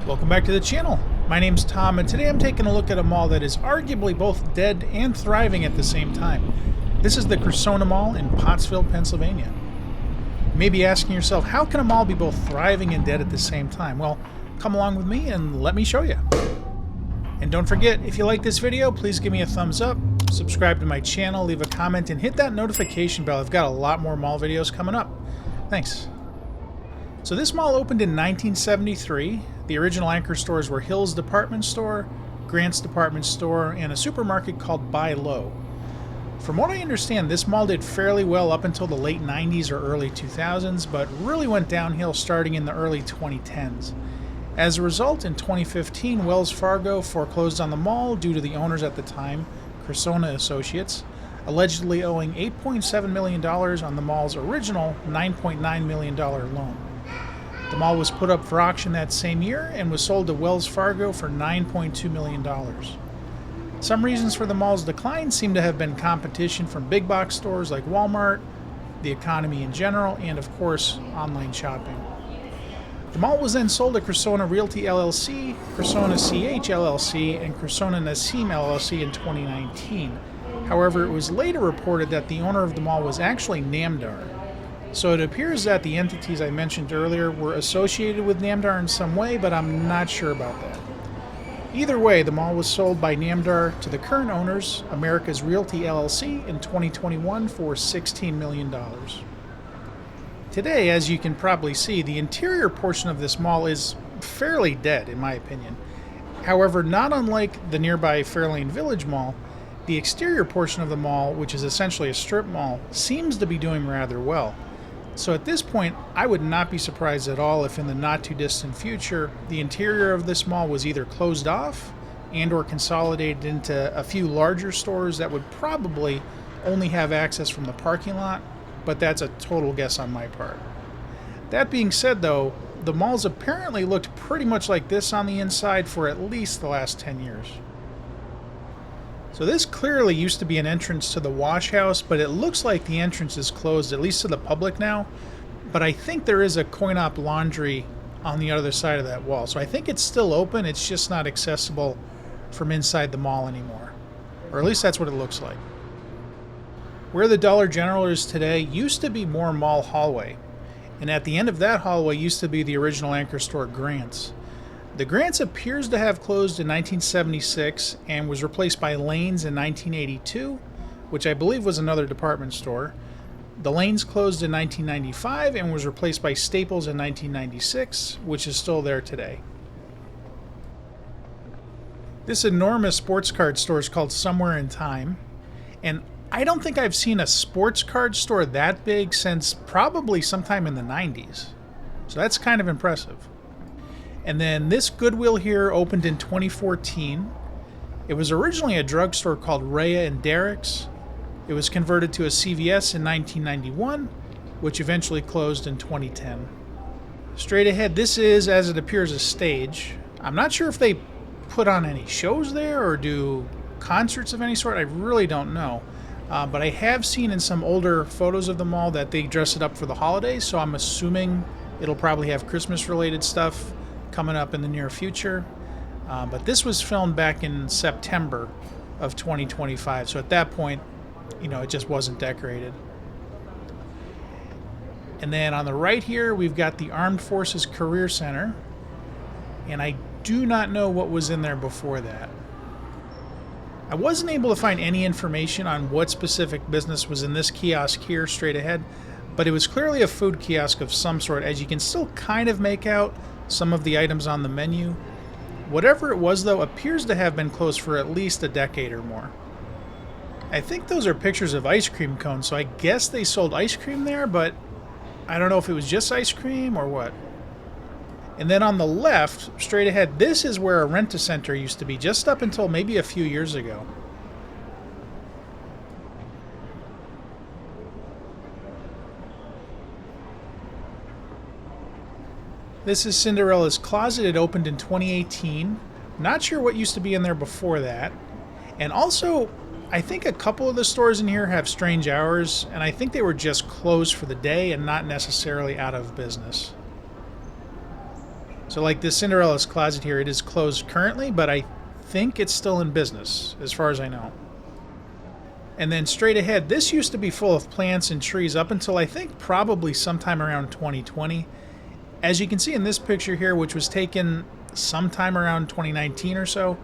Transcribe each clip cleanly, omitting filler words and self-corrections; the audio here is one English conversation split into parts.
Welcome back to the channel. My name's Tom, and today I'm taking a look at a mall that is arguably both dead and thriving at the same time. This is the Cressona Mall in Pottsville, Pennsylvania. You may be asking yourself, how can a mall be both thriving and dead at the same time? Well, come along with me and let me show you. And don't forget, if you like this video, please give me a thumbs up, subscribe to my channel, leave a comment, and hit that notification bell. I've got a lot more mall videos coming up. Thanks. So this mall opened in 1973. The original anchor stores were Hill's Department Store, Grant's Department Store, and a supermarket called Buy Low. From what I understand, this mall did fairly well up until the late 90s or early 2000s, but really went downhill starting in the early 2010s. As a result, in 2015, Wells Fargo foreclosed on the mall due to the owners at the time, Cressona Associates, allegedly owing $8.7 million on the mall's original $9.9 million loan. The mall was put up for auction that same year and was sold to Wells Fargo for $9.2 million. Some reasons for the mall's decline seem to have been competition from big box stores like Walmart, the economy in general, and of course, online shopping. The mall was then sold to Cressona Realty LLC, Cressona CH LLC, and Cressona Nassim LLC in 2019. However, it was later reported that the owner of the mall was actually Namdar. So it appears that the entities I mentioned earlier were associated with Namdar in some way, but I'm not sure about that. Either way, the mall was sold by Namdar to the current owners, America's Realty LLC, in 2021 for $16 million. Today, as you can probably see, the interior portion of this mall is fairly dead, in my opinion. However, not unlike the nearby Fairlane Village Mall, the exterior portion of the mall, which is essentially a strip mall, seems to be doing rather well. So at this point, I would not be surprised at all if in the not too distant future, the interior of this mall was either closed off and or consolidated into a few larger stores that would probably only have access from the parking lot, but that's a total guess on my part. That being said though, the mall's apparently looked pretty much like this on the inside for at least the last 10 years. So this clearly used to be an entrance to the wash house, but it looks like the entrance is closed, at least to the public now. But I think there is a coin-op laundry on the other side of that wall. So I think it's still open, it's just not accessible from inside the mall anymore. Or at least that's what it looks like. Where the Dollar General is today used to be more mall hallway. And at the end of that hallway used to be the original anchor store Grant's. The Grant's appears to have closed in 1976 and was replaced by Lane's in 1982, which I believe was another department store. The Lane's closed in 1995 and was replaced by Staples in 1996, which is still there today. This enormous sports card store is called Somewhere in Time, and I don't think I've seen a sports card store that big since probably sometime in the 90s. So that's kind of impressive. And then this Goodwill here opened in 2014. It was originally a drugstore called Rhea and Derrick's. It was converted to a CVS in 1991, which eventually closed in 2010. Straight ahead, this is, as it appears, a stage. I'm not sure if they put on any shows there or do concerts of any sort. I really don't know. But I have seen in some older photos of the mall that they dress it up for the holidays, so I'm assuming it'll probably have Christmas-related stuff coming up in the near future. But this was filmed back in September of 2025, so at that point, it just wasn't decorated. And then on the right here, we've got the Armed Forces Career Center, and I do not know what was in there before that. I wasn't able to find any information on what specific business was in this kiosk here straight ahead, but it was clearly a food kiosk of some sort, as you can still kind of make out some of the items on the menu. Whatever it was, though, appears to have been closed for at least a decade or more. I think those are pictures of ice cream cones, so I guess they sold ice cream there, but I don't know if it was just ice cream or what. And then on the left, straight ahead, this is where a rent-a-center used to be, just up until maybe a few years ago. This is Cinderella's Closet. It opened in 2018. Not sure what used to be in there before that. And also, I think a couple of the stores in here have strange hours, and I think they were just closed for the day and not necessarily out of business. So like this Cinderella's Closet here, it is closed currently, but I think it's still in business, as far as I know. And then straight ahead, this used to be full of plants and trees up until I think probably sometime around 2020. As you can see in this picture here, which was taken sometime around 2019 or so,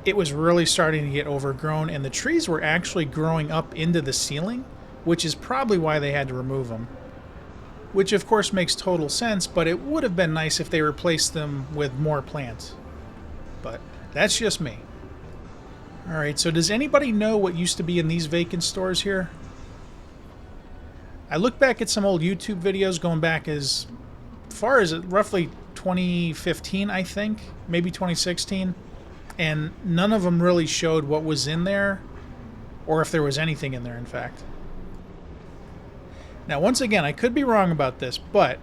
it was really starting to get overgrown, and the trees were actually growing up into the ceiling, which is probably why they had to remove them. Which of course makes total sense, but it would have been nice if they replaced them with more plants. But that's just me. Alright, so does anybody know what used to be in these vacant stores here? I look back at some old YouTube videos going back as far as roughly 2015, I think, maybe 2016, and none of them really showed what was in there, or if there was anything in there, in fact. Now, once again, I could be wrong about this, but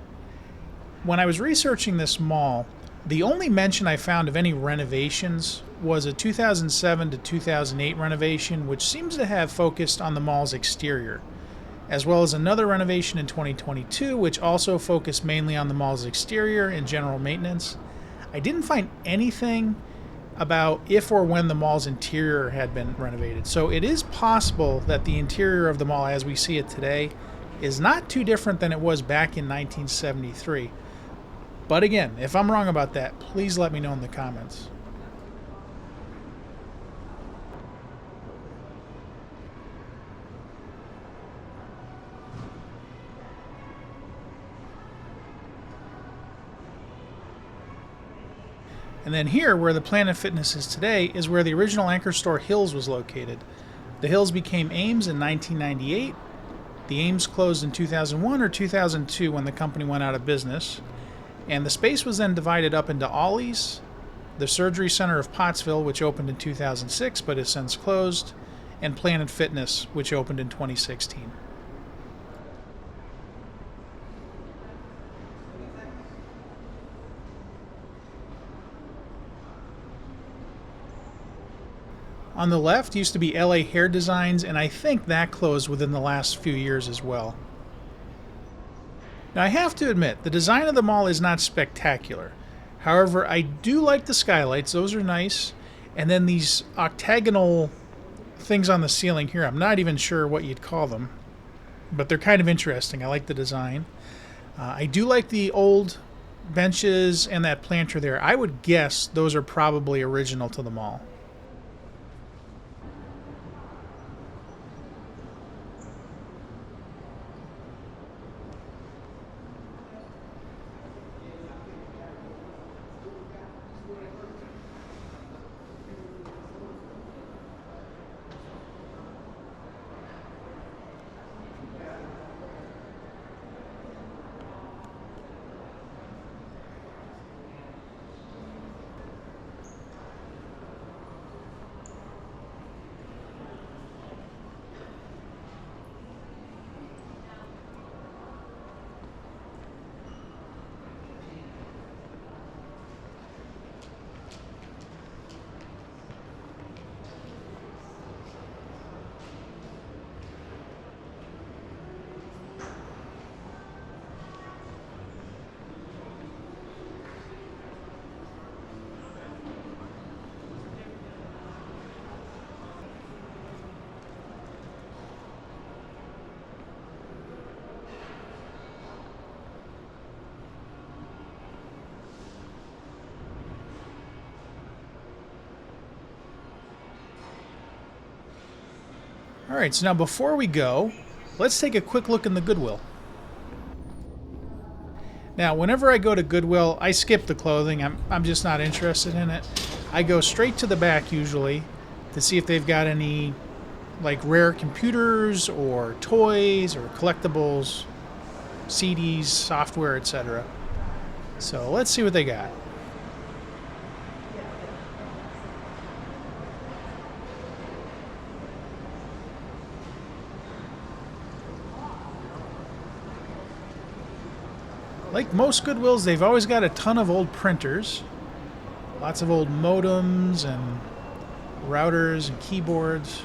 when I was researching this mall, the only mention I found of any renovations was a 2007 to 2008 renovation, which seems to have focused on the mall's exterior, as well as another renovation in 2022, which also focused mainly on the mall's exterior and general maintenance. I didn't find anything about if or when the mall's interior had been renovated. So it is possible that the interior of the mall as we see it today is not too different than it was back in 1973. But again, if I'm wrong about that, please let me know in the comments. And then here, where the Planet Fitness is today, is where the original anchor store Hills was located. The Hills became Ames in 1998. The Ames closed in 2001 or 2002 when the company went out of business. And the space was then divided up into Ollie's, the Surgery Center of Pottsville, which opened in 2006 but has since closed, and Planet Fitness, which opened in 2016. On the left used to be LA Hair Designs, and I think that closed within the last few years as well. Now I have to admit, the design of the mall is not spectacular. However, I do like the skylights, those are nice. And then these octagonal things on the ceiling here, I'm not even sure what you'd call them, but they're kind of interesting. I like the design. I do like the old benches and that planter there. I would guess those are probably original to the mall. Alright, so now before we go, let's take a quick look in the Goodwill. Now, whenever I go to Goodwill, I skip the clothing. I'm just not interested in it. I go straight to the back usually to see if they've got any like rare computers or toys or collectibles, CDs, software, etc. So let's see what they got. Like most Goodwills, they've always got a ton of old printers. Lots of old modems and routers and keyboards.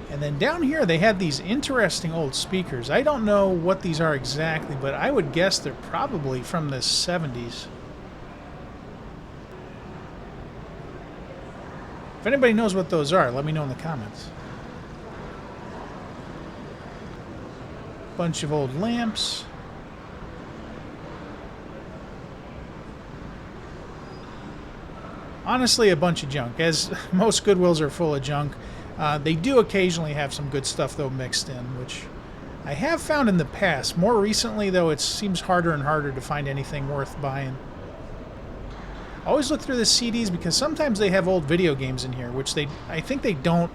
And then down here they had these interesting old speakers. I don't know what these are exactly, but I would guess they're probably from the 70s. If anybody knows what those are, let me know in the comments. Bunch of old lamps. Honestly, a bunch of junk, as most Goodwills are full of junk. They do occasionally have some good stuff, though, mixed in, which I have found in the past. More recently, though, it seems harder and harder to find anything worth buying. Always look through the CDs because sometimes they have old video games in here, which I think they don't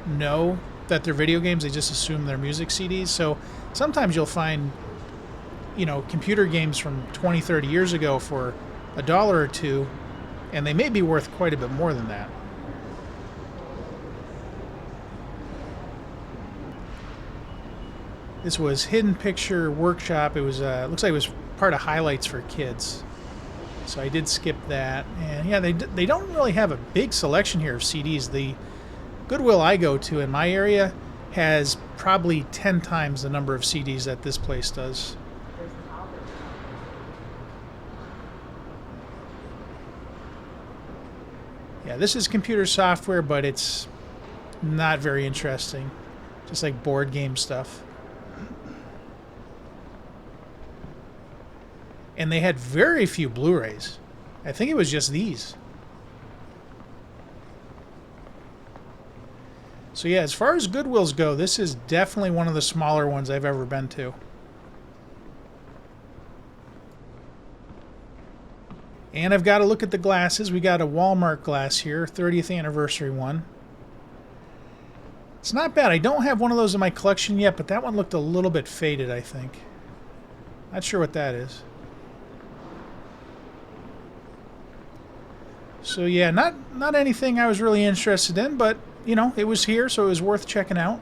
know that they're video games. They just assume they're music CDs. So sometimes you'll find, computer games from 20, 30 years ago for $1 or $2, and they may be worth quite a bit more than that. This was Hidden Picture Workshop. It was looks like it was part of highlights for kids. So I did skip that. And yeah, they don't really have a big selection here of CDs. The Goodwill I go to in my area has probably 10 times the number of CDs that this place does. Yeah, this is computer software, but it's not very interesting. Just like board game stuff. And they had very few Blu-rays. I think it was just these. So yeah, as far as Goodwills go, this is definitely one of the smaller ones I've ever been to. And I've got to look at the glasses. We got a Walmart glass here, 30th anniversary one. It's not bad. I don't have one of those in my collection yet, but that one looked a little bit faded, I think. Not sure what that is. So yeah, not anything I was really interested in, but it was here, so it was worth checking out.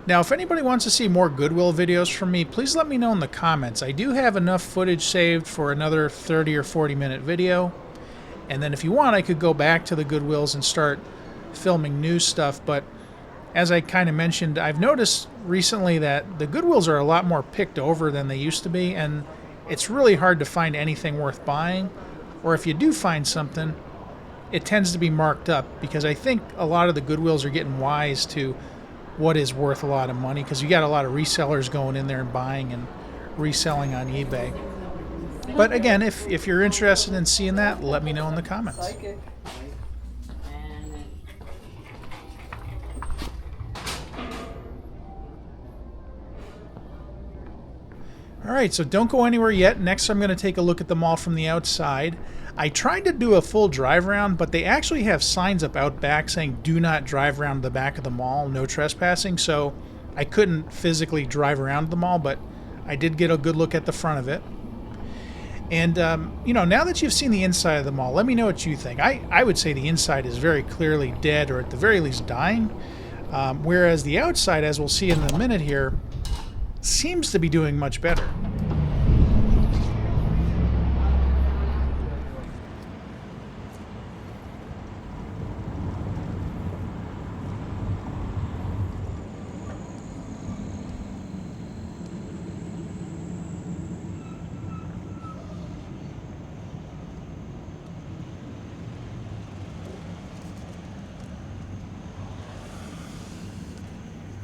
Now, if anybody wants to see more Goodwill videos from me, please let me know in the comments. I do have enough footage saved for another 30 or 40 minute video. And then if you want, I could go back to the Goodwills and start filming new stuff. But as I kind of mentioned, I've noticed recently that the Goodwills are a lot more picked over than they used to be, and it's really hard to find anything worth buying. Or if you do find something, it tends to be marked up, because I think a lot of the Goodwills are getting wise to what is worth a lot of money, because you got a lot of resellers going in there and buying and reselling on eBay. But again, if you're interested in seeing that, let me know in the comments. Alright, so don't go anywhere yet. Next I'm going to take a look at the mall from the outside. I tried to do a full drive around, but they actually have signs up out back saying do not drive around the back of the mall, no trespassing, so I couldn't physically drive around the mall, but I did get a good look at the front of it. And, now that you've seen the inside of the mall, let me know what you think. I would say the inside is very clearly dead, or at the very least dying, whereas the outside, as we'll see in a minute here, seems to be doing much better.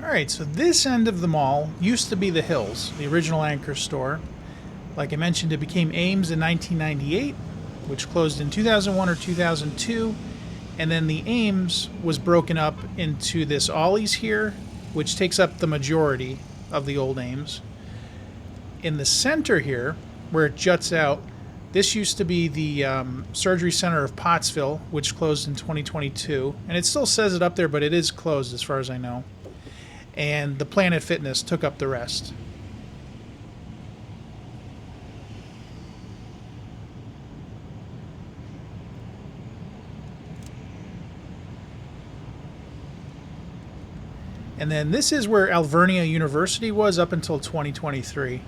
Alright, so this end of the mall used to be the Hills, the original anchor store. Like I mentioned, it became Ames in 1998, which closed in 2001 or 2002. And then the Ames was broken up into this Ollie's here, which takes up the majority of the old Ames. In the center here, where it juts out, this used to be the Surgery Center of Pottsville, which closed in 2022. And it still says it up there, but it is closed as far as I know. And the Planet Fitness took up the rest. And then this is where Alvernia University was up until 2023.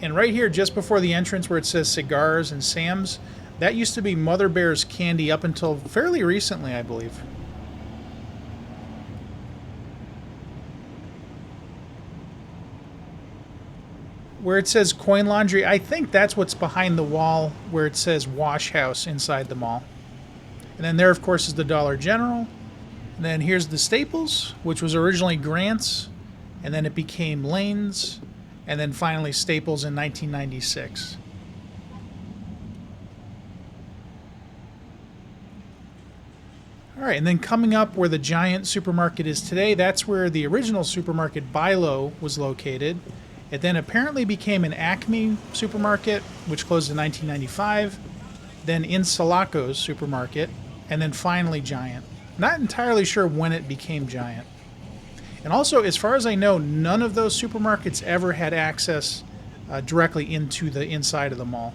And right here, just before the entrance where it says Cigars and Sam's, that used to be Mother Bear's Candy up until fairly recently, I believe. where it says Coin Laundry, I think that's what's behind the wall where it says Wash House inside the mall. And then there, of course, is the Dollar General. And then here's the Staples, which was originally Grant's, and then it became Lane's, and then finally Staples in 1996. All right, and then coming up where the Giant supermarket is today, that's where the original supermarket Bilo was located. It then apparently became an Acme supermarket, which closed in 1995, then Insalaco's supermarket, and then finally Giant. Not entirely sure when it became Giant. And also, as far as I know, none of those supermarkets ever had access directly into the inside of the mall.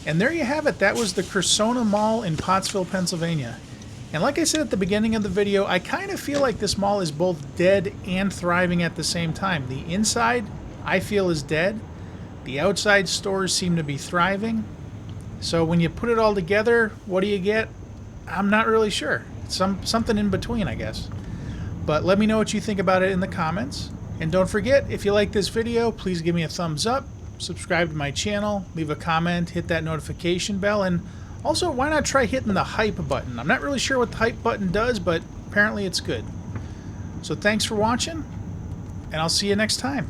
And there you have it. That was the Cressona Mall in Pottsville, Pennsylvania. And like I said at the beginning of the video, I kind of feel like this mall is both dead and thriving at the same time. The inside, I feel, is dead. The outside stores seem to be thriving. So when you put it all together, what do you get? I'm not really sure. Something in between, I guess. But let me know what you think about it in the comments. And don't forget, if you like this video, please give me a thumbs up, subscribe to my channel, leave a comment, hit that notification bell, and also, why not try hitting the hype button? I'm not really sure what the hype button does, but apparently it's good. So thanks for watching, and I'll see you next time.